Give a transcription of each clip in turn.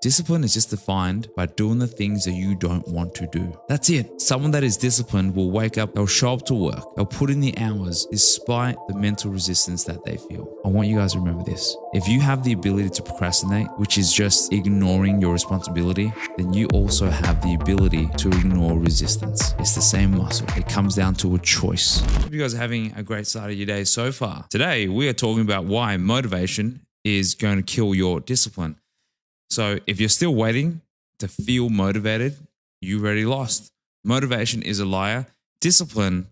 Discipline is just defined by doing the things that you don't want to do. That's it. Someone that is disciplined will wake up, they'll show up to work, they'll put in the hours despite the mental resistance that they feel. I want you guys to remember this. If you have the ability to procrastinate, which is just ignoring your responsibility, then you also have the ability to ignore resistance. It's the same muscle. It comes down to a choice. Hope you guys are having a great start of your day so far. Today, we are talking about why motivation is going to kill your discipline. So if you're still waiting to feel motivated, you already lost. Motivation is a liar. Discipline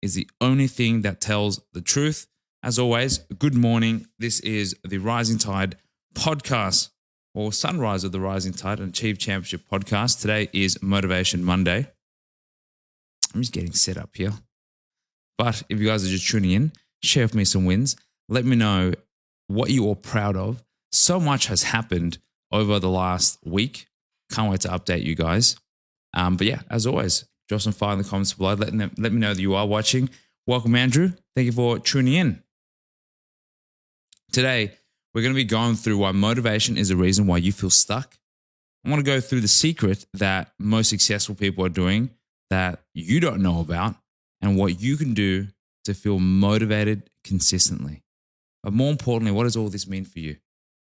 is the only thing that tells the truth. As always, good morning. This is the Rising Tide podcast, or Sunrise of the Rising Tide, an Achieve Championship podcast. Today is Motivation Monday. I'm just getting set up here. But if you guys are just tuning in, share with me some wins. Let me know what you are proud of. So much has happened over the last week. Can't wait to update you guys. But yeah, as always, drop some fire in the comments below. Let me know that you are watching. Welcome, Andrew. Thank you for tuning in. Today, we're going to be going through why motivation is a reason why you feel stuck. I want to go through the secret that most successful people are doing that you don't know about and what you can do to feel motivated consistently. But more importantly, what does all this mean for you?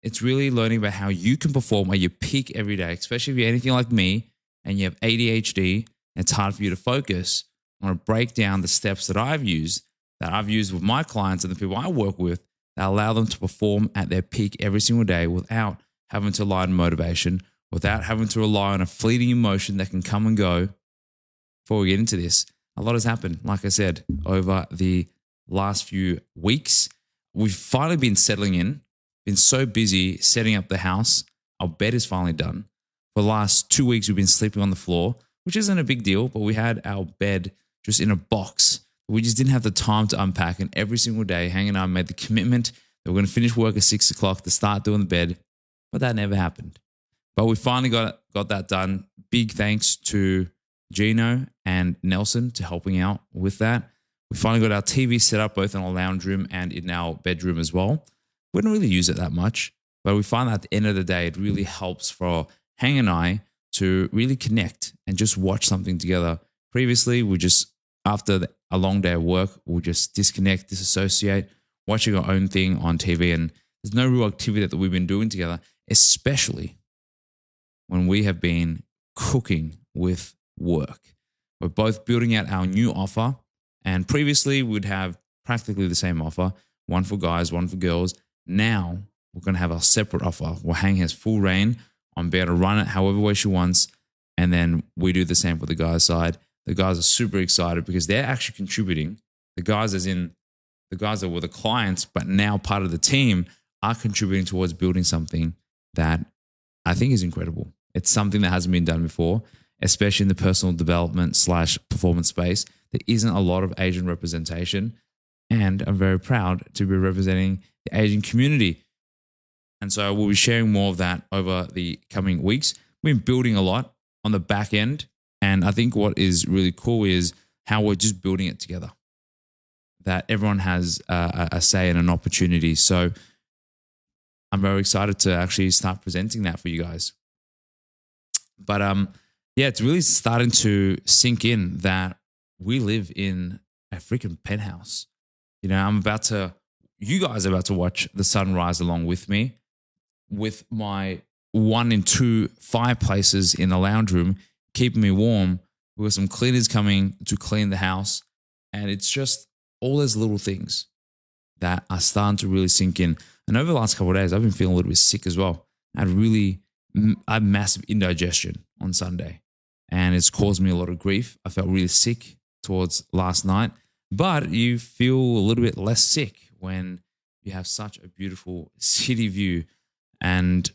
It's really learning about how you can perform at your peak every day, especially if you're anything like me and you have ADHD and it's hard for you to focus. I want to break down the steps that I've used with my clients and the people I work with that allow them to perform at their peak every single day without having to rely on motivation, without having to rely on a fleeting emotion that can come and go. Before we get into this, a lot has happened, like I said, over the last few weeks. We've finally been settling in. Been so busy setting up the house. Our bed is finally done. For the last 2 weeks, we've been sleeping on the floor, which isn't a big deal, but we had our bed just in a box. We just didn't have the time to unpack. And every single day, Hang and I made the commitment that we're going to finish work at 6 o'clock to start doing the bed, but that never happened. But we finally got that done. Big thanks to Gino and Nelson to helping out with that. We finally got our TV set up both in our lounge room and in our bedroom as well. We don't really use it that much, but we find that at the end of the day, it really helps for Hang and I to really connect and just watch something together. Previously, we just, after a long day of work, we'll just disconnect, disassociate, watching our own thing on TV. And there's no real activity that we've been doing together, especially when we have been cooking with work. We're both building out our new offer. And previously, we'd have practically the same offer, one for guys, one for girls. Now we're going to have our separate offer where Hang has full reign on being able to run it however way she wants. And then we do the same for the guys' side. The guys are super excited because they're actually contributing. The guys that were the clients, but now part of the team, are contributing towards building something that I think is incredible. It's something that hasn't been done before, especially in the personal development / performance space. There isn't a lot of Asian representation. And I'm very proud to be representing the Asian community. And so we'll be sharing more of that over the coming weeks. We've been building a lot on the back end. And I think what is really cool is how we're just building it together. That everyone has a say and an opportunity. So I'm very excited to actually start presenting that for you guys. But yeah, it's really starting to sink in that we live in a freaking penthouse. You know, you guys are about to watch the sunrise along with me with my 1 and 2 fireplaces in the lounge room, keeping me warm. We've got some cleaners coming to clean the house. And it's just all those little things that are starting to really sink in. And over the last couple of days, I've been feeling a little bit sick as well. I had massive indigestion on Sunday and it's caused me a lot of grief. I felt really sick towards last night. But you feel a little bit less sick when you have such a beautiful city view. And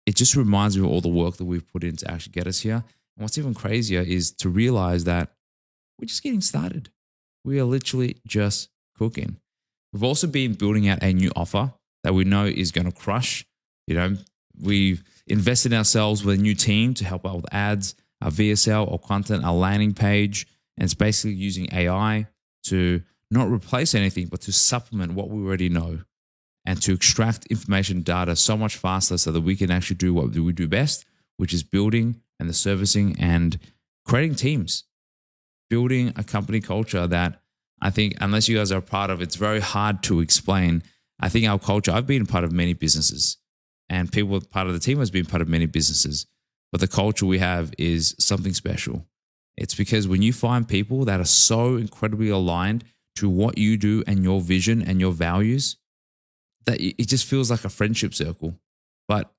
it just reminds me of all the work that we've put in to actually get us here. And what's even crazier is to realize that we're just getting started. We are literally just cooking. We've also been building out a new offer that we know is going to crush. You know, we've invested in ourselves with a new team to help out with ads, our VSL, our content, our landing page. And it's basically using AI to not replace anything, but to supplement what we already know. and to extract information data so much faster so that we can actually do what we do best, which is building and the servicing and creating teams, building a company culture that I think, unless you guys are a part of, it's very hard to explain. I think our culture, I've been part of many businesses and people part of the team has been part of many businesses, but the culture we have is something special. It's because when you find people that are so incredibly aligned to what you do and your vision and your values, that it just feels like a friendship circle. But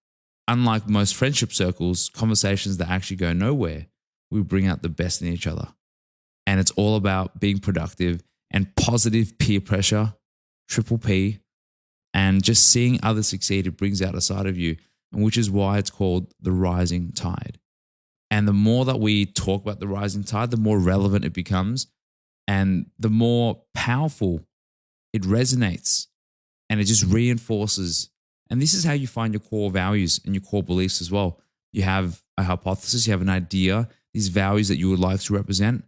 unlike most friendship circles, conversations that actually go nowhere, we bring out the best in each other. And it's all about being productive and positive peer pressure, triple P, and just seeing others succeed. It brings out a side of you, and which is why it's called the rising tide. And the more that we talk about the rising tide, the more relevant it becomes and the more powerful it resonates and it just reinforces. And this is how you find your core values and your core beliefs as well. You have a hypothesis, you have an idea, these values that you would like to represent.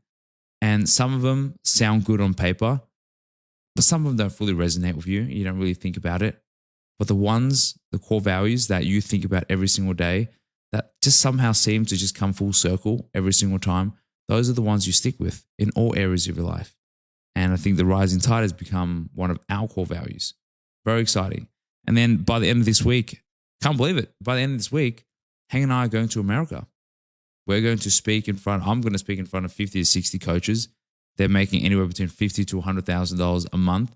And some of them sound good on paper, but some of them don't fully resonate with you. You don't really think about it. But the ones, the core values that you think about every single day, that just somehow seem to just come full circle every single time, those are the ones you stick with in all areas of your life. And I think the rising tide has become one of our core values. Very exciting. And then by the end of this week, can't believe it, by the end of this week, Hang and I are going to America. I'm going to speak in front of 50 to 60 coaches. They're making anywhere between $50,000 to $100,000 a month.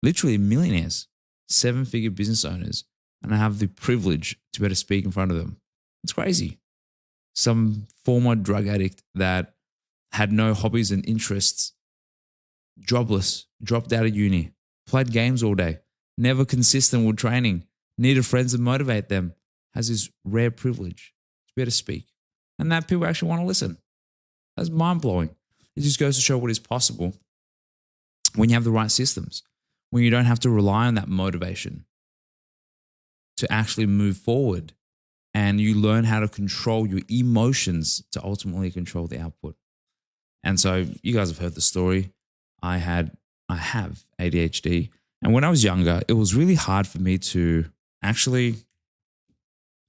Literally millionaires, 7-figure business owners. And I have the privilege to be able to speak in front of them. It's crazy. Some former drug addict that had no hobbies and interests, jobless, dropped out of uni, played games all day, never consistent with training, needed friends to motivate them, has this rare privilege to be able to speak. And that people actually want to listen. That's mind-blowing. It just goes to show what is possible when you have the right systems, when you don't have to rely on that motivation to actually move forward. And you learn how to control your emotions to ultimately control the output. And so you guys have heard the story. I have ADHD. And when I was younger, it was really hard for me to actually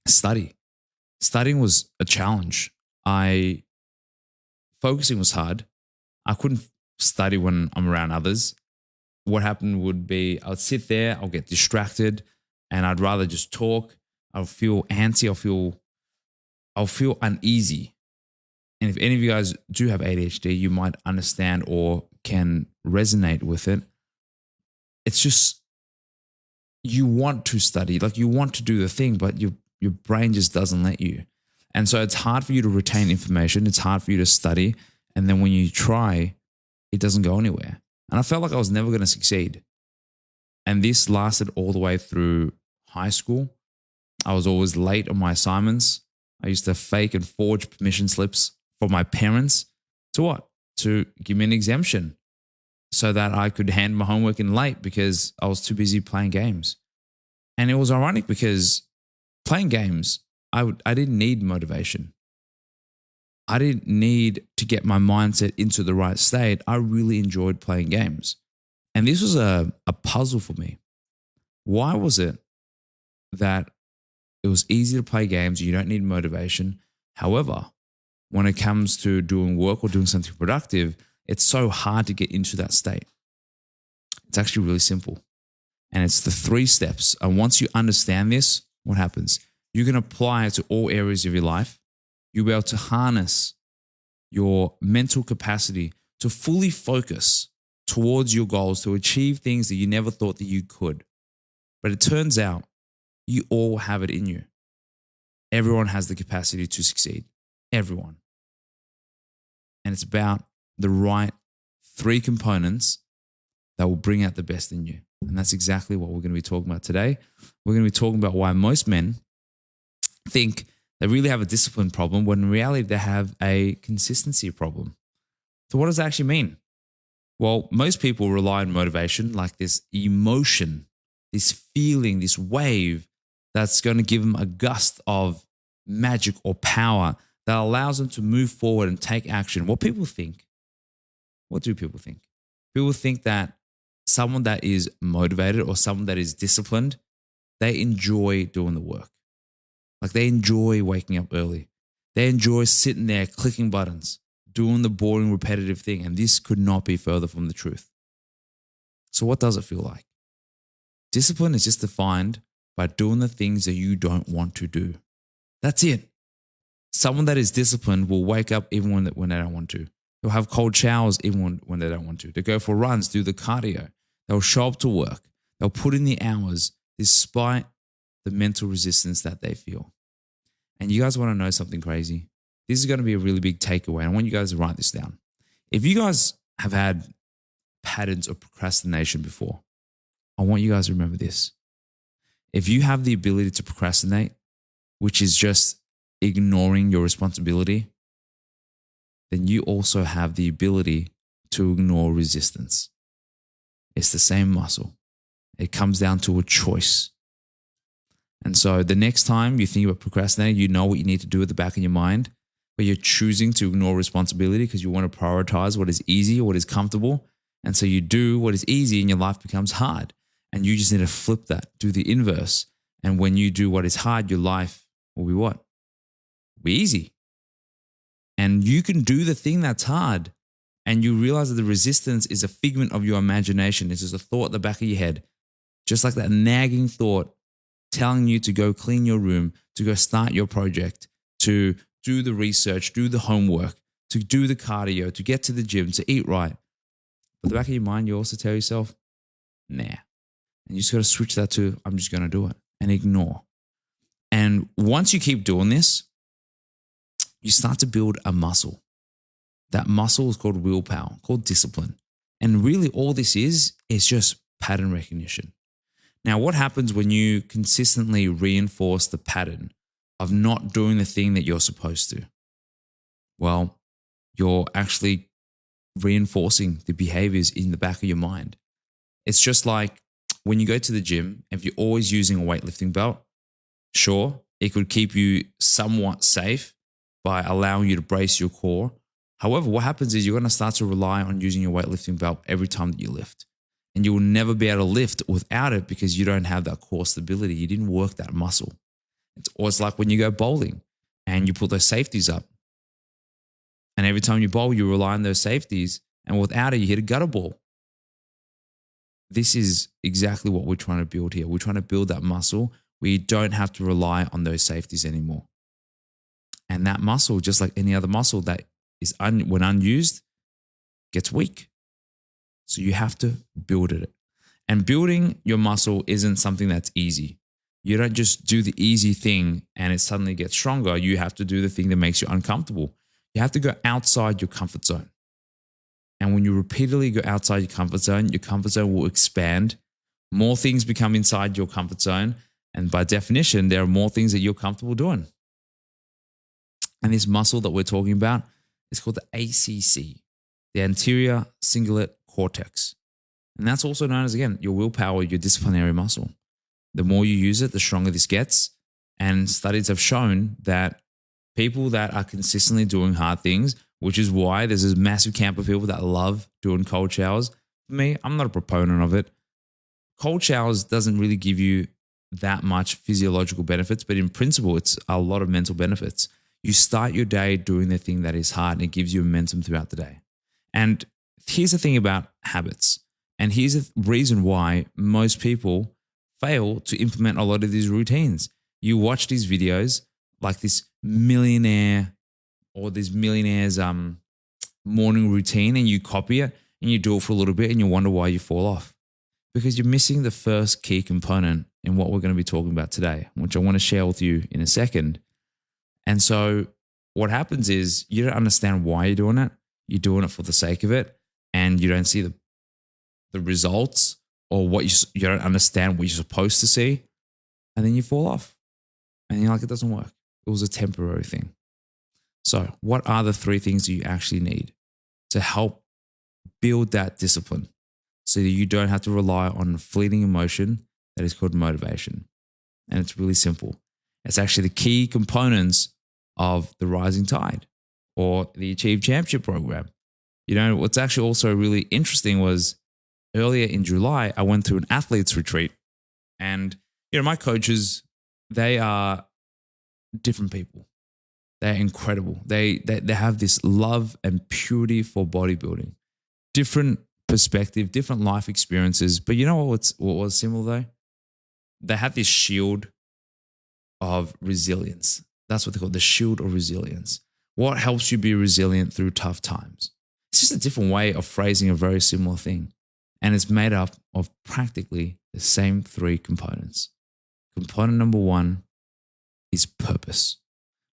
study. Studying was a challenge. Focusing was hard. I couldn't study when I'm around others. What happened would be I would sit there, I'll get distracted, and I'd rather just talk. I'll feel antsy. I'll feel uneasy. And if any of you guys do have ADHD, you might understand or can resonate with it. It's just, you want to study, like you want to do the thing, but your brain just doesn't let you. And so it's hard for you to retain information. It's hard for you to study. And then when you try, it doesn't go anywhere. And I felt like I was never going to succeed. And this lasted all the way through high school. I was always late on my assignments. I used to fake and forge permission slips for my parents to what? To give me an exemption so that I could hand my homework in late because I was too busy playing games. And it was ironic because playing games, I didn't need motivation. I didn't need to get my mindset into the right state. I really enjoyed playing games. And this was a puzzle for me. Why was it that it was easy to play games, you don't need motivation? However, when it comes to doing work or doing something productive, it's so hard to get into that state. It's actually really simple. And it's the 3 steps. And once you understand this, what happens? You can apply it to all areas of your life. You'll be able to harness your mental capacity to fully focus towards your goals, to achieve things that you never thought that you could. But it turns out you all have it in you. Everyone has the capacity to succeed. Everyone. And it's about the right 3 components that will bring out the best in you. And that's exactly what we're going to be talking about today. We're going to be talking about why most men think they really have a discipline problem when in reality they have a consistency problem. So what does that actually mean? Well, most people rely on motivation, like this emotion, this feeling, this wave that's going to give them a gust of magic or power that allows them to move forward and take action. What do people think? People think that someone that is motivated or someone that is disciplined, they enjoy doing the work. Like they enjoy waking up early. They enjoy sitting there clicking buttons, doing the boring, repetitive thing. And this could not be further from the truth. So what does it feel like? Discipline is just defined by doing the things that you don't want to do. That's it. Someone that is disciplined will wake up even when they don't want to. They'll have cold showers even when they don't want to. They go for runs, do the cardio. They'll show up to work. They'll put in the hours despite the mental resistance that they feel. And you guys want to know something crazy? This is going to be a really big takeaway. I want you guys to write this down. If you guys have had patterns of procrastination before, I want you guys to remember this. If you have the ability to procrastinate, which is just ignoring your responsibility, then you also have the ability to ignore resistance. It's the same muscle. It comes down to a choice. And so the next time you think about procrastinating, you know what you need to do at the back of your mind, but you're choosing to ignore responsibility because you want to prioritize what is easy or what is comfortable. And so you do what is easy and your life becomes hard. And you just need to flip that, do the inverse. And when you do what is hard, your life will be what? Will be easy. And you can do the thing that's hard. And you realize that the resistance is a figment of your imagination. It's just a thought at the back of your head. Just like that nagging thought telling you to go clean your room, to go start your project, to do the research, do the homework, to do the cardio, to get to the gym, to eat right. But at the back of your mind, you also tell yourself, nah. And you just got to switch that to, I'm just going to do it and ignore. And once you keep doing this, you start to build a muscle. That muscle is called willpower, called discipline. And really all this is just pattern recognition. Now, what happens when you consistently reinforce the pattern of not doing the thing that you're supposed to? Well, you're actually reinforcing the behaviors in the back of your mind. It's just like when you go to the gym, if you're always using a weightlifting belt, sure, it could keep you somewhat safe by allowing you to brace your core. However, what happens is you're going to start to rely on using your weightlifting belt every time that you lift. And you will never be able to lift without it because you don't have that core stability. You didn't work that muscle. It's like when you go bowling and you put those safeties up. And every time you bowl, you rely on those safeties. And without it, you hit a gutter ball. This is exactly what we're trying to build here. We're trying to build that muscle where you don't have to rely on those safeties anymore. And that muscle, just like any other muscle that is when unused, gets weak. So you have to build it. And building your muscle isn't something that's easy. You don't just do the easy thing and it suddenly gets stronger. You have to do the thing that makes you uncomfortable. You have to go outside your comfort zone. And when you repeatedly go outside your comfort zone will expand. More things become inside your comfort zone. And by definition, there are more things that you're comfortable doing. And this muscle that we're talking about is called the ACC, the anterior cingulate cortex. And that's also known as, again, your willpower, your disciplinary muscle. The more you use it, the stronger this gets. And studies have shown that people that are consistently doing hard things, which is why there's this massive camp of people that love doing cold showers. For me, I'm not a proponent of it. Cold showers doesn't really give you that much physiological benefits, but in principle, it's a lot of mental benefits. You start your day doing the thing that is hard and it gives you momentum throughout the day. And here's the thing about habits. And here's the reason why most people fail to implement a lot of these routines. You watch these videos like this millionaire or this millionaire's morning routine and you copy it and you do it for a little bit and you wonder why you fall off. Because you're missing the first key component in what we're going to be talking about today, which I want to share with you in a second. And so what happens is you don't understand why you're doing it. You're doing it for the sake of it. And you don't see the results or what you don't understand what you're supposed to see. And then you fall off. And you're like, it doesn't work. It was a temporary thing. So what are the 3 things you actually need to help build that discipline so that you don't have to rely on a fleeting emotion that is called motivation? And it's really simple. It's actually the key components of the Rising Tide or the Achieve Championship program. You know, what's actually also really interesting was earlier in July, I went through an athletes retreat, and my coaches, they are different people. They're incredible. They have this love and purity for bodybuilding. Different perspective, different life experiences. But you know what was similar though? They had this shield of resilience. That's what they call it, the shield of resilience. What helps you be resilient through tough times? It's just a different way of phrasing a very similar thing. And it's made up of practically the same three components. Component number one is purpose.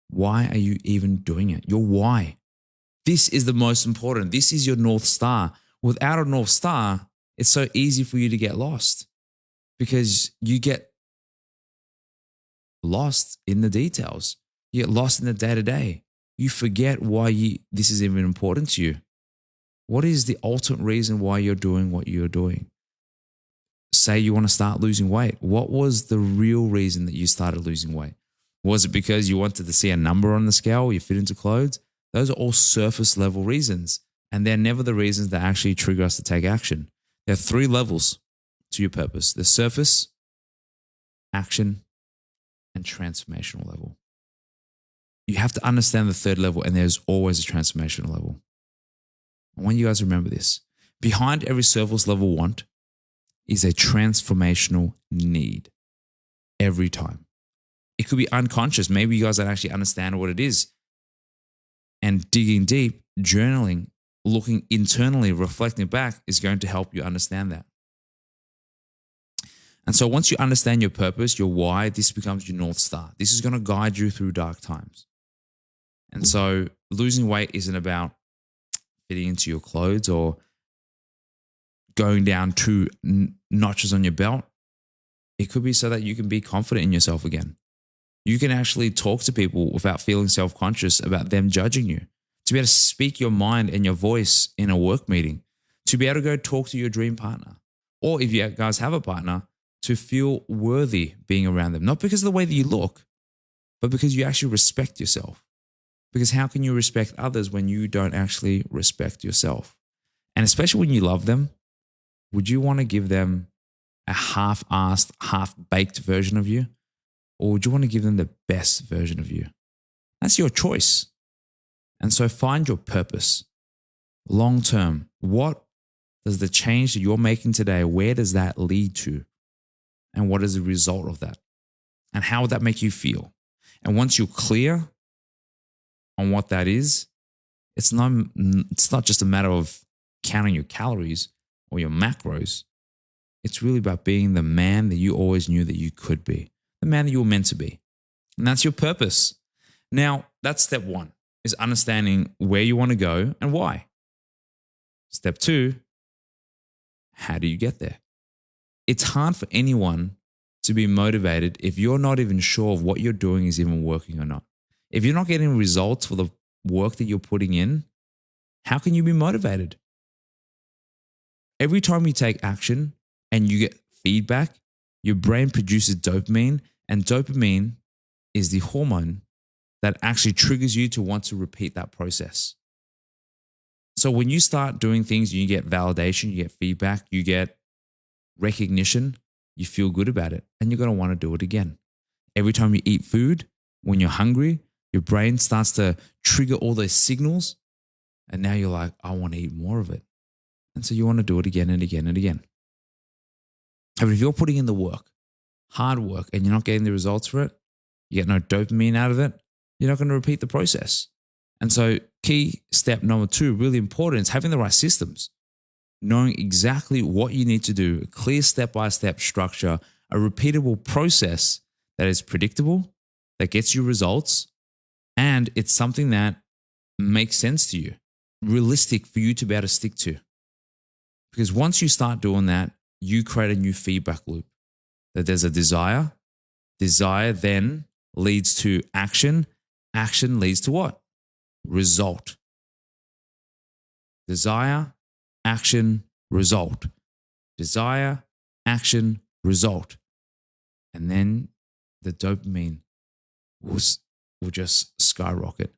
Why are you even doing it? Your why. This is the most important. This is your North Star. Without a North Star, it's so easy for you to get lost because you get lost in the details. You get lost in the day-to-day. You forget why this is even important to you. What is the ultimate reason why you're doing what you're doing? Say you want to start losing weight. What was the real reason that you started losing weight? Was it because you wanted to see a number on the scale, you fit into clothes? Those are all surface level reasons, and they're never the reasons that actually trigger us to take action. There are three levels to your purpose: the surface, action, and transformational level. You have to understand the third level, and there's always a transformational level. I want you guys to remember this. Behind every surface level want is a transformational need every time. It could be unconscious. Maybe you guys don't actually understand what it is. And digging deep, journaling, looking internally, reflecting back is going to help you understand that. And so once you understand your purpose, your why, this becomes your North Star. This is going to guide you through dark times. And so losing weight isn't about fitting into your clothes or going down 2 notches on your belt. It could be so that you can be confident in yourself again. You can actually talk to people without feeling self-conscious about them judging you. To be able to speak your mind and your voice in a work meeting. To be able to go talk to your dream partner. Or if you guys have a partner, to feel worthy being around them. Not because of the way that you look, but because you actually respect yourself. Because how can you respect others when you don't actually respect yourself? And especially when you love them, would you want to give them a half-assed, half-baked version of you? Or would you want to give them the best version of you? That's your choice. And so find your purpose. Long term, what does the change that you're making today, where does that lead to? And what is the result of that? And how would that make you feel? And once you're clear on what that is, it's not just a matter of counting your calories or your macros. It's really about being the man that you always knew that you could be, the man that you were meant to be. And that's your purpose. Now, that's step one, is understanding where you want to go and why. Step two, how do you get there? It's hard for anyone to be motivated if you're not even sure of what you're doing is even working or not. If you're not getting results for the work that you're putting in, how can you be motivated? Every time you take action and you get feedback, your brain produces dopamine, and dopamine is the hormone that actually triggers you to want to repeat that process. So when you start doing things, you get validation, you get feedback, you get recognition, you feel good about it, and you're going to want to do it again. Every time you eat food, when you're hungry, your brain starts to trigger all those signals, and now you're like, I want to eat more of it. And so you want to do it again and again and again. But if you're putting in the work, hard work, and you're not getting the results for it, you get no dopamine out of it, you're not going to repeat the process. And so key step number 2, really important, is having the right systems. Knowing exactly what you need to do, a clear step-by-step structure, a repeatable process that is predictable, that gets you results, and it's something that makes sense to you, realistic for you to be able to stick to. Because once you start doing that, you create a new feedback loop. That there's a desire then leads to action leads to what? Result. Desire, action, result. Desire, action, result. And then the dopamine will just skyrocket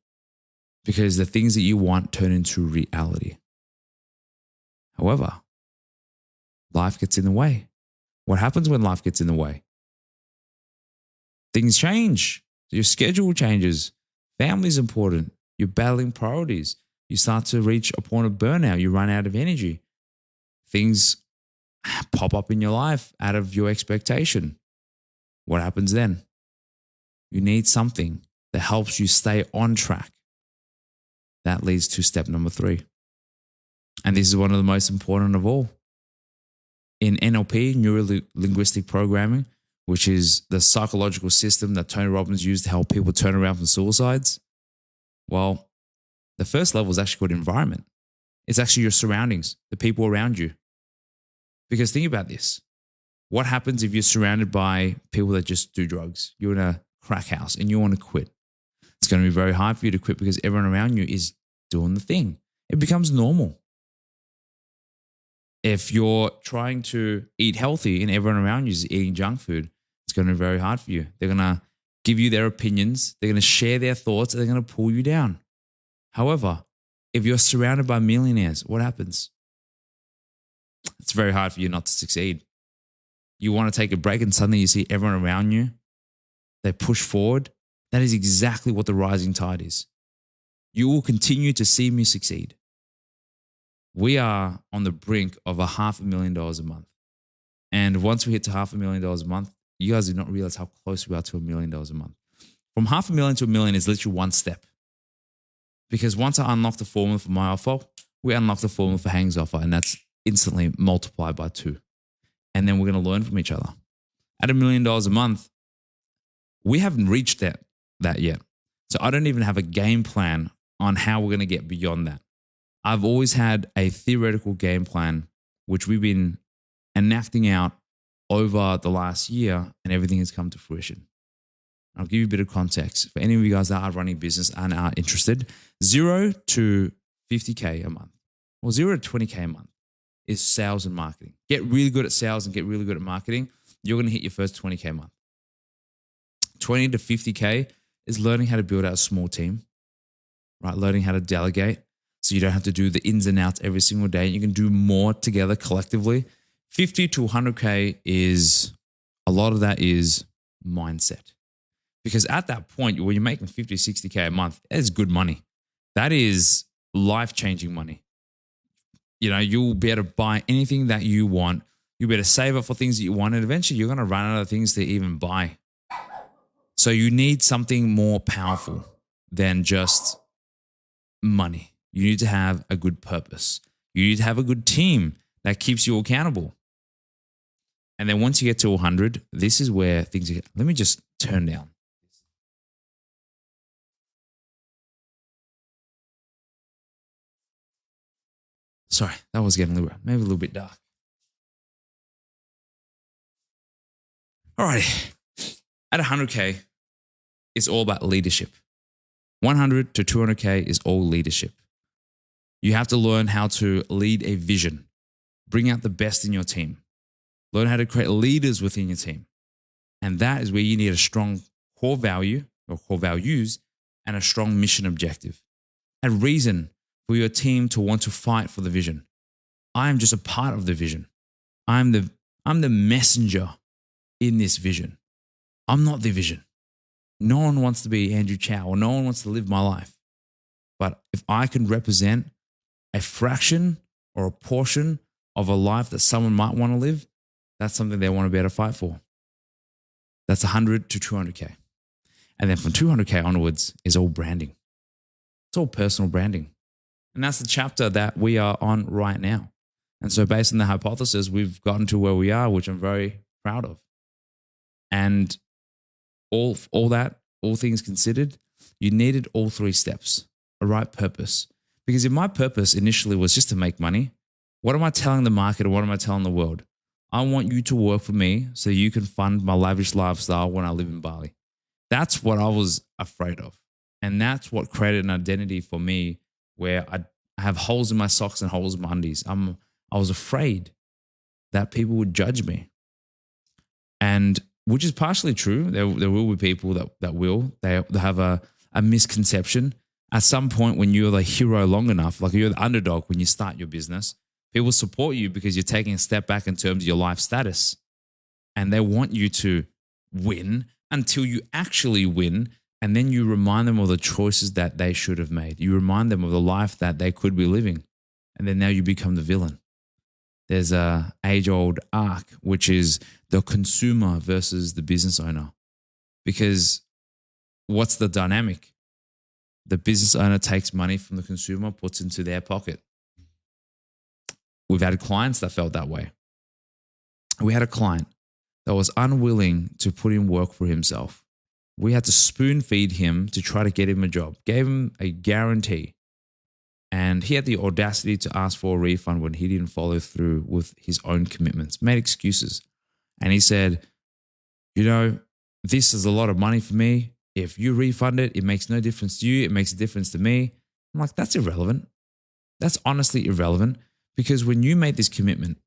because the things that you want turn into reality. However, life gets in the way. What happens when life gets in the way? Things change. Your schedule changes. Family's important. You're battling priorities. You start to reach a point of burnout. You run out of energy. Things pop up in your life out of your expectation. What happens then? You need something that helps you stay on track. That leads to step number 3. And this is one of the most important of all. In NLP, neuro-linguistic programming, which is the psychological system that Tony Robbins used to help people turn around from suicides, well, the first level is actually called environment. It's actually your surroundings, the people around you. Because think about this. What happens if you're surrounded by people that just do drugs? You're in a crack house and you want to quit. It's going to be very hard for you to quit because everyone around you is doing the thing. It becomes normal. If you're trying to eat healthy and everyone around you is eating junk food, it's going to be very hard for you. They're going to give you their opinions. They're going to share their thoughts. And they're going to pull you down. However, if you're surrounded by millionaires, what happens? It's very hard for you not to succeed. You want to take a break and suddenly you see everyone around you, they push forward. That is exactly what the rising tide is. You will continue to see me succeed. We are on the brink of $500,000 a month. And once we hit to $500,000 a month, you guys do not realize how close we are to $1 million a month. From $500,000 to $1 million is literally one step. Because once I unlock the formula for my offer, we unlock the formula for Hang's offer, and that's instantly multiplied by 2. And then we're going to learn from each other. At $1 million a month, we haven't reached that yet. So I don't even have a game plan on how we're going to get beyond that. I've always had a theoretical game plan, which we've been enacting out over the last year, and everything has come to fruition. I'll give you a bit of context. For any of you guys that are running business and are interested, 0 to 50K a month, or 0 to 20K a month is sales and marketing. Get really good at sales and get really good at marketing. You're going to hit your first 20K a month. 20 to 50K is learning how to build out a small team, right? Learning how to delegate so you don't have to do the ins and outs every single day. You can do more together collectively. 50 to 100K is, a lot of that is mindset. Because at that point, when you're making 50, 60K a month, that is good money. That is life-changing money. You know, you'll be able to buy anything that you want. You'll be able to save up for things that you want, and eventually you're going to run out of things to even buy. So you need something more powerful than just money. You need to have a good purpose. You need to have a good team that keeps you accountable. And then once you get to 100, this is where things get, let me just turn down. Sorry, that was getting maybe a little bit dark. All right. At 100K, it's all about leadership. 100 to 200K is all leadership. You have to learn how to lead a vision, bring out the best in your team, learn how to create leaders within your team. And that is where you need a strong core value or core values and a strong mission objective. A reason for your team to want to fight for the vision. I am just a part of the vision. I'm the messenger in this vision. I'm not the vision. No one wants to be Andrew Chow, or no one wants to live my life. But if I can represent a fraction or a portion of a life that someone might want to live, that's something they want to be able to fight for. That's 100 to 200K. And then from 200K onwards is all branding. It's all personal branding. And that's the chapter that we are on right now. And so based on the hypothesis, we've gotten to where we are, which I'm very proud of. And all things considered, you needed all 3 steps, a right purpose. Because if my purpose initially was just to make money, what am I telling the market or what am I telling the world? I want you to work for me so you can fund my lavish lifestyle when I live in Bali. That's what I was afraid of. And that's what created an identity for me where I have holes in my socks and holes in my undies. I was afraid that people would judge me. And which is partially true. There will be people that will. They have a misconception. At some point when you're the hero long enough, like you're the underdog when you start your business, People support you because you're taking a step back in terms of your life status. And they want you to win until you actually win. And then you remind them of the choices that they should have made. You remind them of the life that they could be living. And then now you become the villain. There's a age-old arc, which is the consumer versus the business owner. Because what's the dynamic? The business owner takes money from the consumer, puts into their pocket. We've had clients that felt that way. We had a client that was unwilling to put in work for himself. We had to spoon feed him to try to get him a job, gave him a guarantee. And he had the audacity to ask for a refund when he didn't follow through with his own commitments, made excuses. And he said, this is a lot of money for me. If you refund it, it makes no difference to you. It makes a difference to me. I'm like, that's irrelevant. That's honestly irrelevant, because when you made this commitment,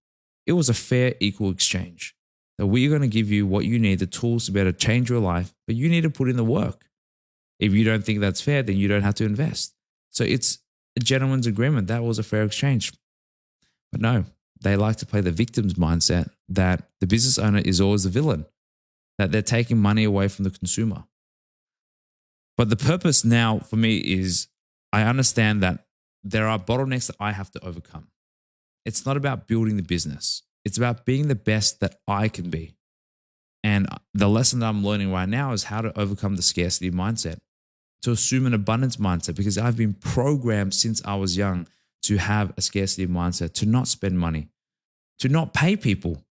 it was a fair, equal exchange. That we're going to give you what you need, the tools to be able to change your life, but you need to put in the work. If you don't think that's fair, then you don't have to invest. So it's a gentleman's agreement. That was a fair exchange. But no, they like to play the victim's mindset that the business owner is always the villain, that they're taking money away from the consumer. But the purpose now for me is I understand that there are bottlenecks that I have to overcome. It's not about building the business. It's about being the best that I can be. And the lesson that I'm learning right now is how to overcome the scarcity mindset, to assume an abundance mindset, because I've been programmed since I was young to have a scarcity mindset, to not spend money, to not pay people.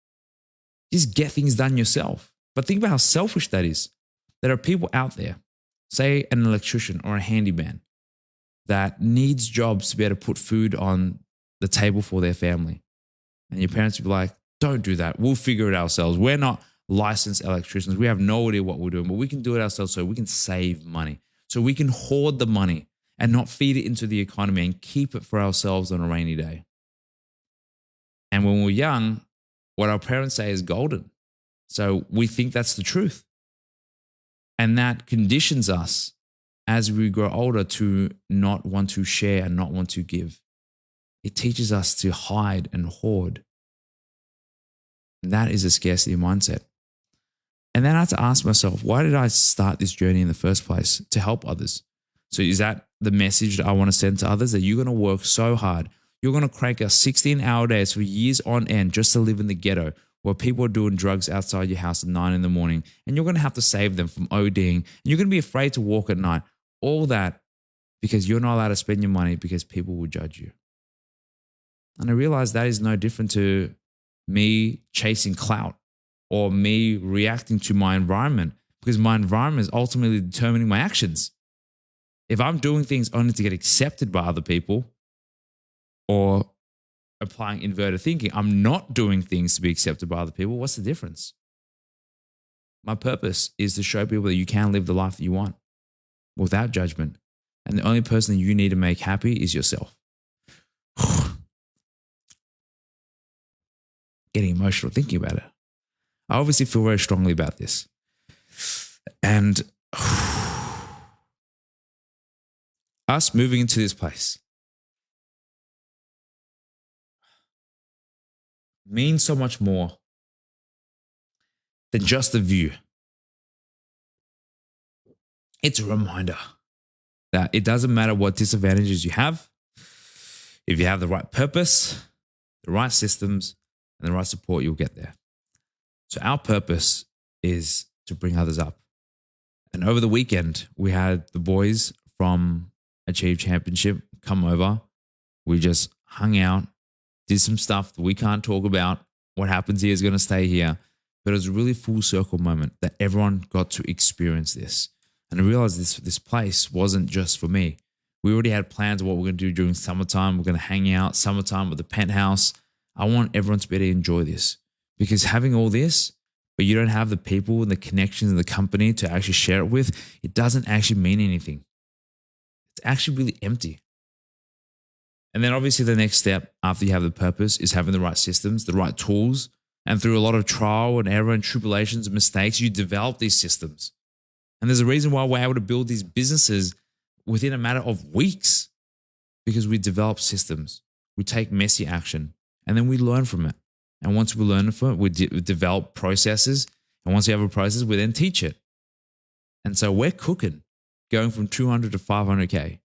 Just get things done yourself. But think about how selfish that is. There are people out there, say an electrician or a handyman, that needs jobs to be able to put food on the table for their family. And your parents will be like, don't do that. We'll figure it ourselves. We're not licensed electricians. We have no idea what we're doing, but we can do it ourselves so we can save money. So we can hoard the money and not feed it into the economy and keep it for ourselves on a rainy day. And when we're young, what our parents say is golden. So we think that's the truth. And that conditions us as we grow older to not want to share and not want to give. It teaches us to hide and hoard. And that is a scarcity mindset. And then I had to ask myself, why did I start this journey in the first place? To help others. So is that the message that I want to send to others? That you're going to work so hard. You're going to crank out 16-hour days for years on end just to live in the ghetto where people are doing drugs outside your house at 9 a.m. and you're going to have to save them from ODing. And you're going to be afraid to walk at night. All that because you're not allowed to spend your money because people will judge you. And I realized that is no different to me chasing clout or me reacting to my environment, because my environment is ultimately determining my actions. If I'm doing things only to get accepted by other people, or applying inverted thinking, I'm not doing things to be accepted by other people, what's the difference? My purpose is to show people that you can live the life that you want without judgment. And the only person that you need to make happy is yourself. Getting emotional thinking about it. I obviously feel very strongly about this. And us moving into this place means so much more than just the view. It's a reminder that it doesn't matter what disadvantages you have, if you have the right purpose, the right systems, and the right support, you'll get there. So our purpose is to bring others up. And over the weekend, we had the boys from Achieve Championship come over. We just hung out, did some stuff that we can't talk about. What happens here is going to stay here. But it was a really full circle moment that everyone got to experience this. And I realized this place wasn't just for me. We already had plans of what we're going to do during summertime. We're going to hang out summertime with the penthouse. I want everyone to be able to enjoy this, because having all this, but you don't have the people and the connections and the company to actually share it with, it doesn't actually mean anything. It's actually really empty. And then obviously the next step after you have the purpose is having the right systems, the right tools. And through a lot of trial and error and tribulations and mistakes, you develop these systems. And there's a reason why we're able to build these businesses within a matter of weeks, because we develop systems. We take messy action. And then we learn from it. And once we learn from it, we develop processes. And once we have a process, we then teach it. And so we're cooking, going from 200 to 500K.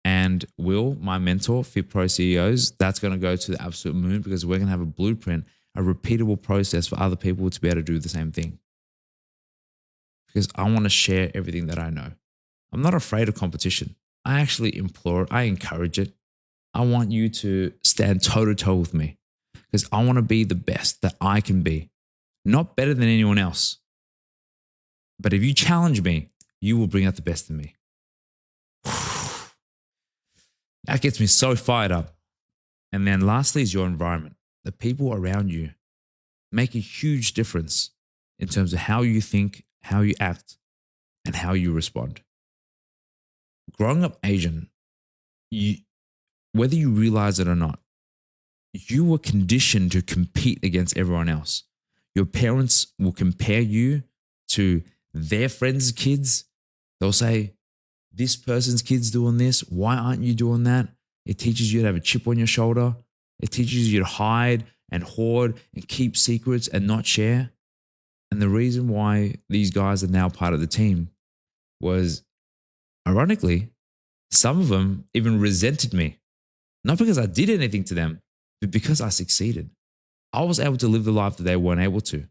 And Will, my mentor, Fit Pro CEOs, that's going to go to the absolute moon because we're going to have a blueprint, a repeatable process for other people to be able to do the same thing. Because I want to share everything that I know. I'm not afraid of competition. I actually implore it. I encourage it. I want you to stand toe to toe with me because I want to be the best that I can be. Not better than anyone else. But if you challenge me, you will bring out the best in me. That gets me so fired up. And then lastly is your environment. The people around you make a huge difference in terms of how you think, how you act, and how you respond. Growing up Asian, whether you realize it or not, you were conditioned to compete against everyone else. Your parents will compare you to their friends' kids. They'll say, this person's kid's doing this. Why aren't you doing that? It teaches you to have a chip on your shoulder. It teaches you to hide and hoard and keep secrets and not share. And the reason why these guys are now part of the team was, ironically, some of them even resented me. Not because I did anything to them, but because I succeeded. I was able to live the life that they weren't able to.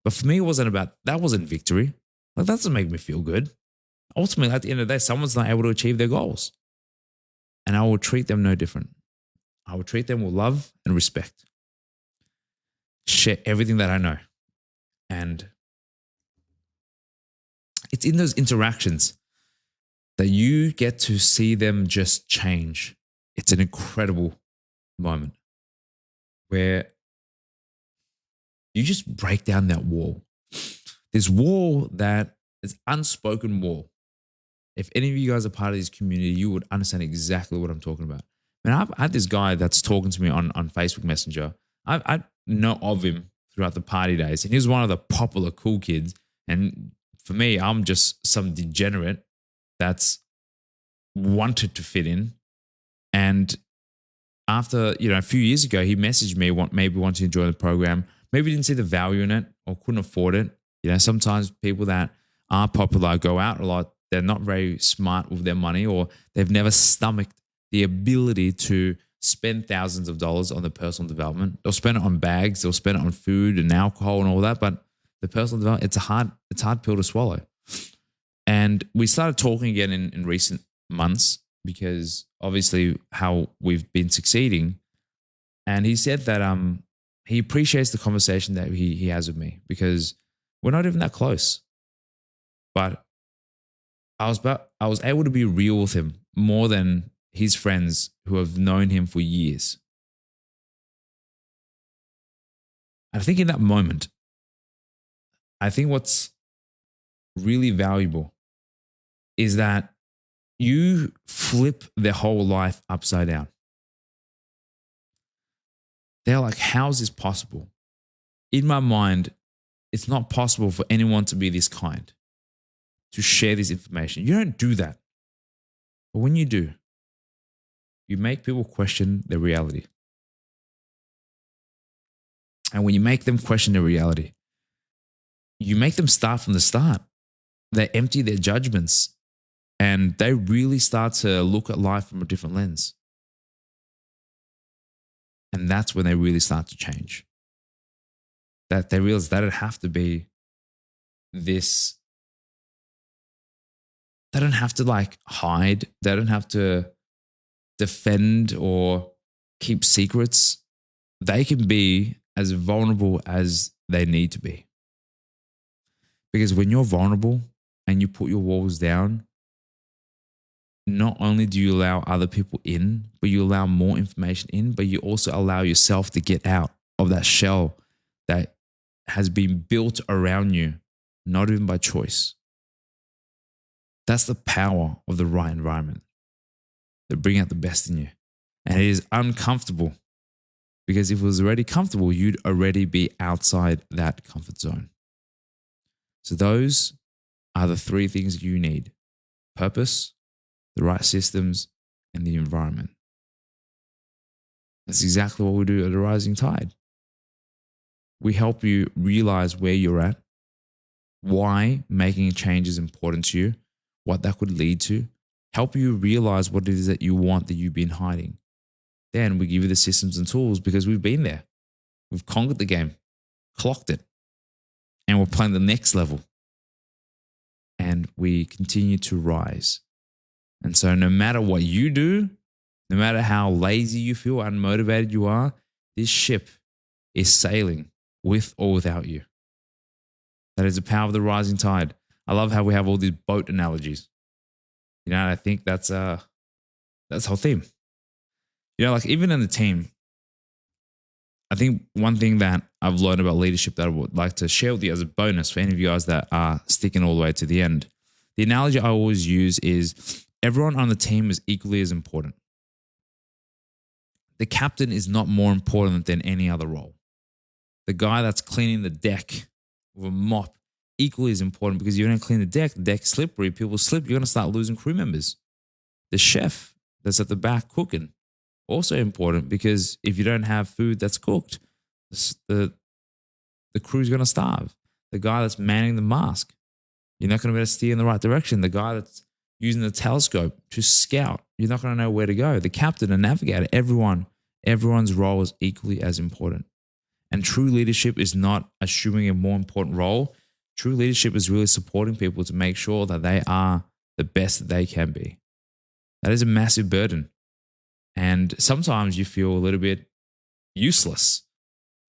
But for me, that wasn't victory. Like, that doesn't make me feel good. Ultimately, at the end of the day, someone's not able to achieve their goals. And I will treat them no different. I will treat them with love and respect. Share everything that I know. And it's in those interactions that you get to see them just change. It's an incredible moment where you just break down that wall. This wall that is unspoken wall. If any of you guys are part of this community, you would understand exactly what I'm talking about. I had this guy that's talking to me on Facebook Messenger. I know of him throughout the party days, and he was one of the popular cool kids. And for me, I'm just some degenerate that's wanted to fit in. And after, a few years ago, he messaged me, maybe wanting to join the program. Maybe didn't see the value in it or couldn't afford it. Sometimes people that are popular go out a lot. They're not very smart with their money, or they've never stomached the ability to spend thousands of dollars on the personal development. They'll spend it on bags, they'll spend it on food and alcohol and all that. But the personal development, it's a hard pill to swallow. And we started talking again in recent months because obviously how we've been succeeding. And he said that he appreciates the conversation that he has with me because we're not even that close. But I was able to be real with him more than his friends who have known him for years. I think in that moment, I think what's really valuable is that you flip their whole life upside down. They're like, how is this possible? In my mind, it's not possible for anyone to be this kind, to share this information. You don't do that. But when you do, you make people question their reality. And when you make them question their reality, you make them start from the start. They empty their judgments and they really start to look at life from a different lens. And that's when they really start to change. That they realize that it have to be this. They don't have to like hide. They don't have to defend or keep secrets. They can be as vulnerable as they need to be. Because when you're vulnerable and you put your walls down, not only do you allow other people in, but you allow more information in, but you also allow yourself to get out of that shell that has been built around you, not even by choice. That's the power of the right environment to bring out the best in you. And it is uncomfortable because if it was already comfortable, you'd already be outside that comfort zone. So those are the three things you need: purpose, the right systems, and the environment. That's exactly what we do at the Rising Tide. We help you realize where you're at, why making a change is important to you, what that could lead to, help you realize what it is that you want that you've been hiding. Then we give you the systems and tools because we've been there. We've conquered the game, clocked it, and we're playing the next level. And we continue to rise. And so no matter what you do, no matter how lazy you feel, unmotivated you are, this ship is sailing with or without you. That is the power of the rising tide. I love how we have all these boat analogies. You know, and I think that's the whole theme. You know, like even in the team, I think one thing that I've learned about leadership that I would like to share with you as a bonus for any of you guys that are sticking all the way to the end. The analogy I always use is everyone on the team is equally as important. The captain is not more important than any other role. The guy that's cleaning the deck with a mop equally is important because you don't clean the deck's slippery, people slip, you're going to start losing crew members. The chef that's at the back cooking, also important because if you don't have food that's cooked, the crew's going to starve. The guy that's manning the mast, you're not going to be able to steer in the right direction. The guy that's using the telescope to scout, you're not going to know where to go. The captain and navigator, everyone's role is equally as important. And true leadership is not assuming a more important role. True leadership is really supporting people to make sure that they are the best that they can be. That is a massive burden. And sometimes you feel a little bit useless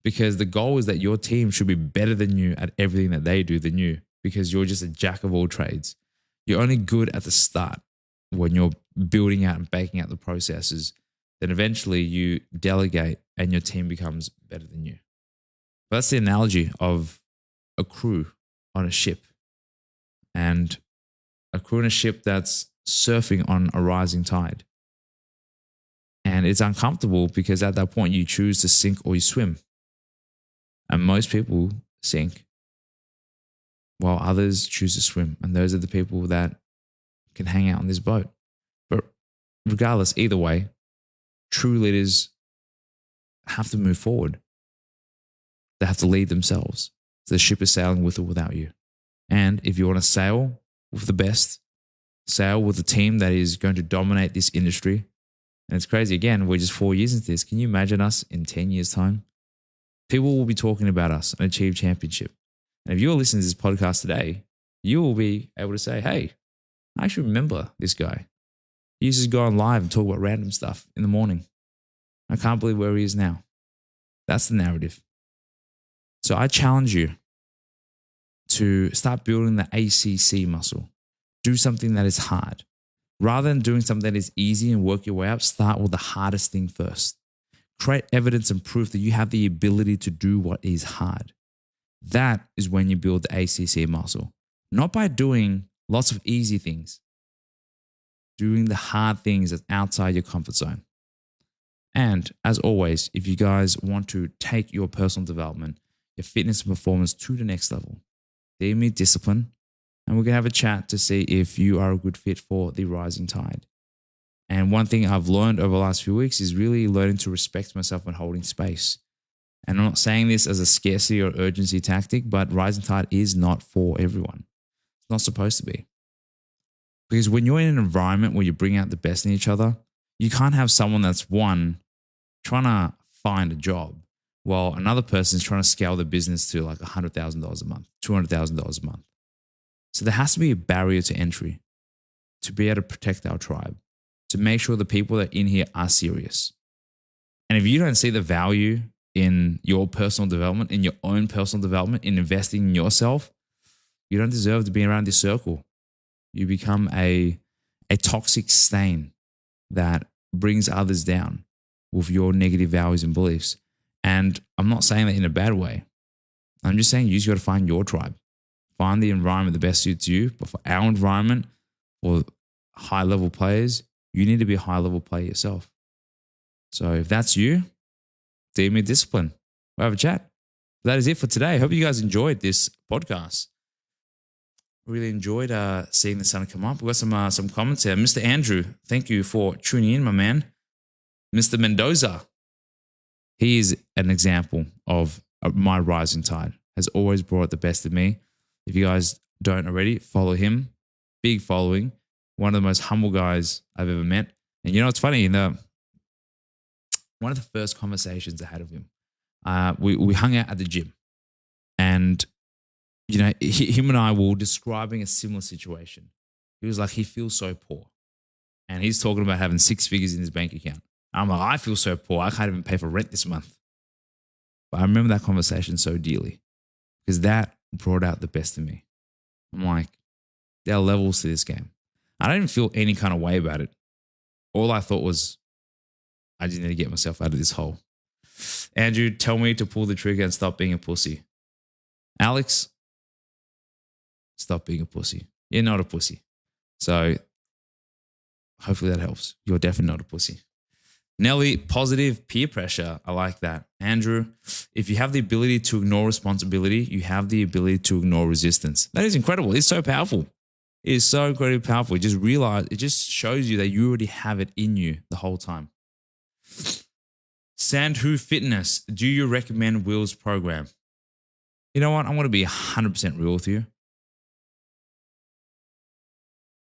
because the goal is that your team should be better than you at everything that they do than you because you're just a jack of all trades. You're only good at the start when you're building out and baking out the processes. Then eventually you delegate and your team becomes better than you. But that's the analogy of a crew on a ship and a crew on a ship that's surfing on a rising tide. And it's uncomfortable because at that point you choose to sink or you swim. And most people sink while others choose to swim. And those are the people that can hang out on this boat. But regardless, either way, true leaders have to move forward. They have to lead themselves. So the ship is sailing with or without you. And if you want to sail with the best, sail with a team that is going to dominate this industry. And it's crazy. Again, we're just 4 years into this. Can you imagine us in 10 years' time? People will be talking about us and Achieve Championship. And if you're listening to this podcast today, you will be able to say, hey, I actually remember this guy. He used to go on live and talk about random stuff in the morning. I can't believe where he is now. That's the narrative. So I challenge you to start building the ACC muscle. Do something that is hard. Rather than doing something that is easy and work your way up, start with the hardest thing first. Create evidence and proof that you have the ability to do what is hard. That is when you build the ACC muscle. Not by doing lots of easy things. Doing the hard things that's outside your comfort zone. And as always, if you guys want to take your personal development, your fitness and performance to the next level, DM me Discipline, and we're going to have a chat to see if you are a good fit for the rising tide. And one thing I've learned over the last few weeks is really learning to respect myself and holding space. And I'm not saying this as a scarcity or urgency tactic, but rising tide is not for everyone. It's not supposed to be. Because when you're in an environment where you bring out the best in each other, you can't have someone that's one trying to find a job while another person is trying to scale the business to like $100,000 a month, $200,000 a month. So there has to be a barrier to entry to be able to protect our tribe, to make sure the people that are in here are serious. And if you don't see the value in your personal development, in your own personal development, in investing in yourself, you don't deserve to be around this circle. You become a toxic stain that brings others down with your negative values and beliefs. And I'm not saying that in a bad way. I'm just saying you just got to find your tribe. Find the environment that best suits you. But for our environment, or high-level players, you need to be a high-level player yourself. So if that's you, DM me Discipline. We'll have a chat. That is it for today. I hope you guys enjoyed this podcast. Really enjoyed seeing the sun come up. We've got some comments here. Mr. Andrew, thank you for tuning in, my man. Mr. Mendoza, He is an example of my rising tide. Has always brought the best of me. If you guys don't already, follow him. Big following. One of the most humble guys I've ever met. And you know, it's funny, one of the first conversations I had with him, we hung out at the gym. And, you know, him and I were describing a similar situation. He was like, he feels so poor. And he's talking about having 6 figures in his bank account. I'm like, I feel so poor. I can't even pay for rent this month. But I remember that conversation so dearly because that brought out the best in me. I'm like, there are levels to this game. I don't even feel any kind of way about it. All I thought was, I just need to get myself out of this hole. Andrew, tell me to pull the trigger and stop being a pussy. Alex, stop being a pussy. You're not a pussy. So hopefully that helps. You're definitely not a pussy. Nelly, positive peer pressure. I like that. Andrew, if you have the ability to ignore responsibility, you have the ability to ignore resistance. That is incredible. It's so powerful. It is so incredibly powerful. Just realize, it just shows you that you already have it in you the whole time. Sandhu Fitness, do you recommend Will's program? You know what? I'm going to be 100% real with you.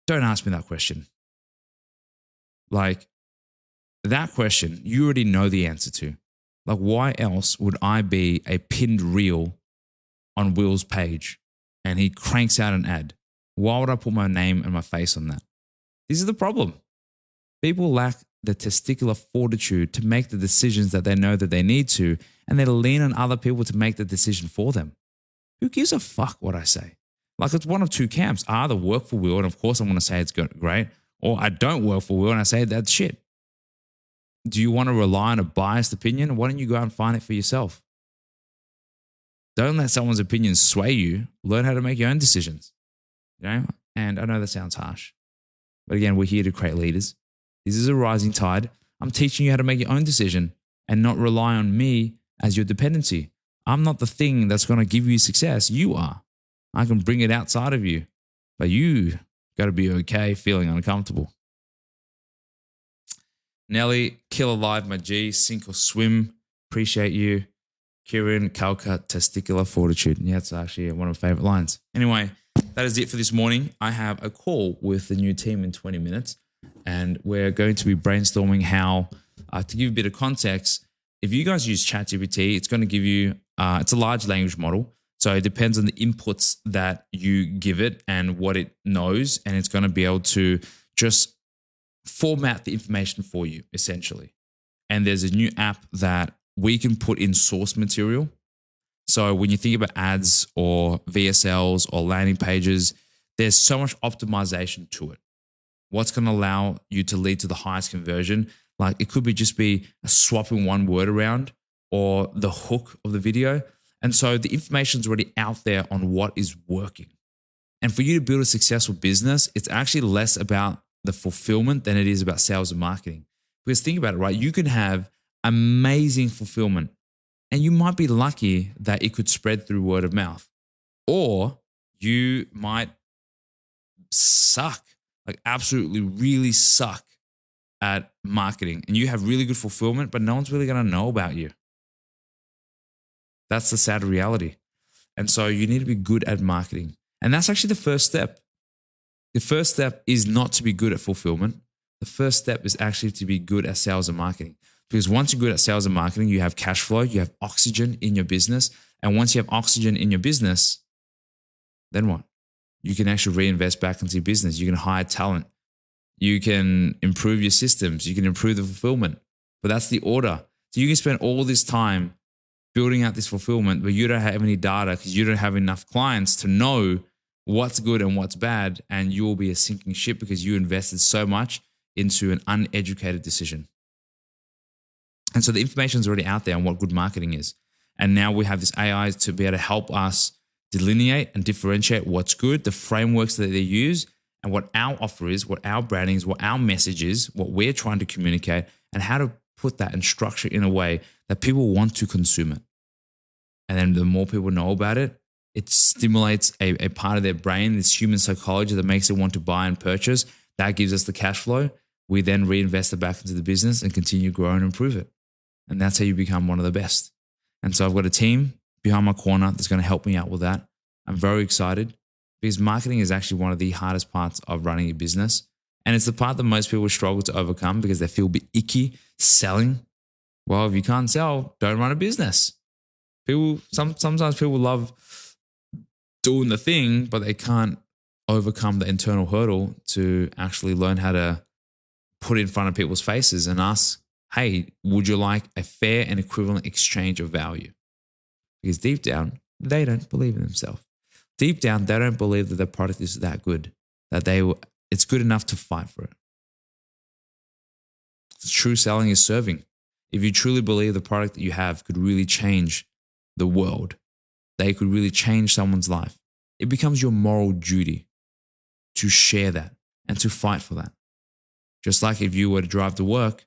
Don't ask me that question. Like, that question, you already know the answer to. Like, why else would I be a pinned reel on Will's page and he cranks out an ad? Why would I put my name and my face on that? This is the problem. People lack the testicular fortitude to make the decisions that they know that they need to, and they lean on other people to make the decision for them. Who gives a fuck what I say? Like, it's one of two camps. I either work for Will, and of course I want to say it's great, or I don't work for Will and I say that's shit. Do you want to rely on a biased opinion? Why don't you go out and find it for yourself? Don't let someone's opinion sway you. Learn how to make your own decisions. You know? And I know that sounds harsh, but again, we're here to create leaders. This is a rising tide. I'm teaching you how to make your own decision and not rely on me as your dependency. I'm not the thing that's going to give you success. You are. I can bring it outside of you, but you got to be okay feeling uncomfortable. Nelly, kill alive, my G, sink or swim. Appreciate you. Kieran, Calcut, testicular fortitude. Yeah, it's actually one of my favorite lines. Anyway, that is it for this morning. I have a call with the new team in 20 minutes, and we're going to be brainstorming how, to give a bit of context, if you guys use ChatGPT, it's going to give you, it's a large language model. So it depends on the inputs that you give it and what it knows, and it's going to be able to just format the information for you, essentially. And there's a new app that we can put in source material. So when you think about ads or VSLs or landing pages, there's so much optimization to it. What's going to allow you to lead to the highest conversion? Like, it could be just be swapping one word around or the hook of the video. And so the information's already out there on what is working. And for you to build a successful business, it's actually less about the fulfillment than it is about sales and marketing. Because think about it, right? You can have amazing fulfillment and you might be lucky that it could spread through word of mouth, or you might suck, like absolutely really suck at marketing, and you have really good fulfillment, but no one's really going to know about you. That's the sad reality. And so you need to be good at marketing. And that's actually the first step. The first step is not to be good at fulfillment. The first step is actually to be good at sales and marketing. Because once you're good at sales and marketing, you have cash flow, you have oxygen in your business. And once you have oxygen in your business, then what? You can actually reinvest back into your business. You can hire talent. You can improve your systems. You can improve the fulfillment. But that's the order. So you can spend all this time building out this fulfillment, but you don't have any data because you don't have enough clients to know what's good and what's bad. And you will be a sinking ship because you invested so much into an uneducated decision. And so the information is already out there on what good marketing is. And now we have this AI to be able to help us delineate and differentiate what's good, the frameworks that they use, and what our offer is, what our branding is, what our message is, what we're trying to communicate, and how to put that and structure in a way that people want to consume it. And then the more people know about it, it stimulates a part of their brain, this human psychology that makes it want to buy and purchase. That gives us the cash flow. We then reinvest it back into the business and continue to grow and improve it. And that's how you become one of the best. And so I've got a team behind my corner that's going to help me out with that. I'm very excited because marketing is actually one of the hardest parts of running a business. And it's the part that most people struggle to overcome because they feel a bit icky selling. Well, if you can't sell, don't run a business. Sometimes people love doing the thing, but they can't overcome the internal hurdle to actually learn how to put it in front of people's faces and ask, hey, would you like a fair and equivalent exchange of value? Because deep down, they don't believe in themselves. Deep down, they don't believe that their product is that good, that it's good enough to fight for it. True selling is serving. If you truly believe the product that you have could really change the world, they could really change someone's life, it becomes your moral duty to share that and to fight for that. Just like if you were to drive to work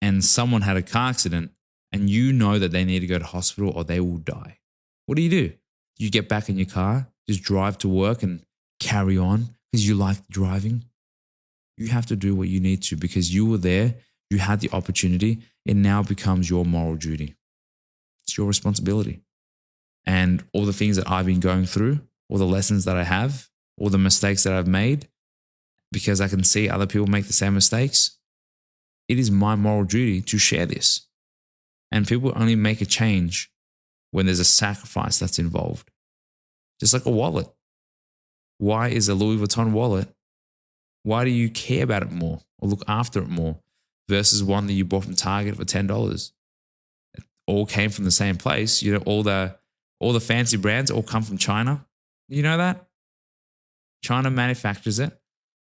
and someone had a car accident and you know that they need to go to hospital or they will die, what do? You get back in your car, just drive to work and carry on because you like driving? You have to do what you need to because you were there, you had the opportunity, it now becomes your moral duty. It's your responsibility. And all the things that I've been going through, all the lessons that I have, all the mistakes that I've made, because I can see other people make the same mistakes, it is my moral duty to share this. And people only make a change when there's a sacrifice that's involved. Just like a wallet. Why is a Louis Vuitton wallet, why do you care about it more or look after it more versus one that you bought from Target for $10? It all came from the same place. You know, all the fancy brands all come from China. You know that? China manufactures it.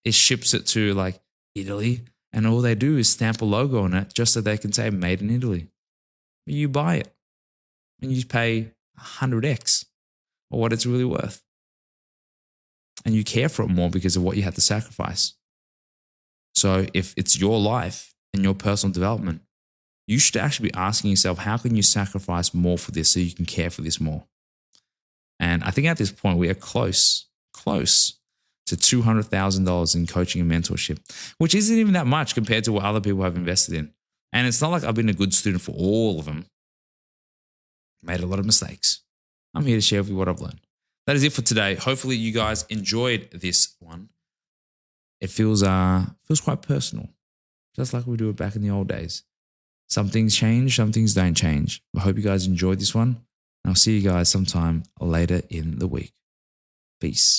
It ships it to like Italy, and all they do is stamp a logo on it just so they can say made in Italy. You buy it and you pay 100x or what it's really worth. And you care for it more because of what you had to sacrifice. So if it's your life and your personal development, you should actually be asking yourself, how can you sacrifice more for this so you can care for this more? And I think at this point, we are close to $200,000 in coaching and mentorship, which isn't even that much compared to what other people have invested in. And it's not like I've been a good student for all of them. Made a lot of mistakes. I'm here to share with you what I've learned. That is it for today. Hopefully you guys enjoyed this one. It feels quite personal, just like we do it back in the old days. Some things change, some things don't change. I hope you guys enjoyed this one. And I'll see you guys sometime later in the week. Peace.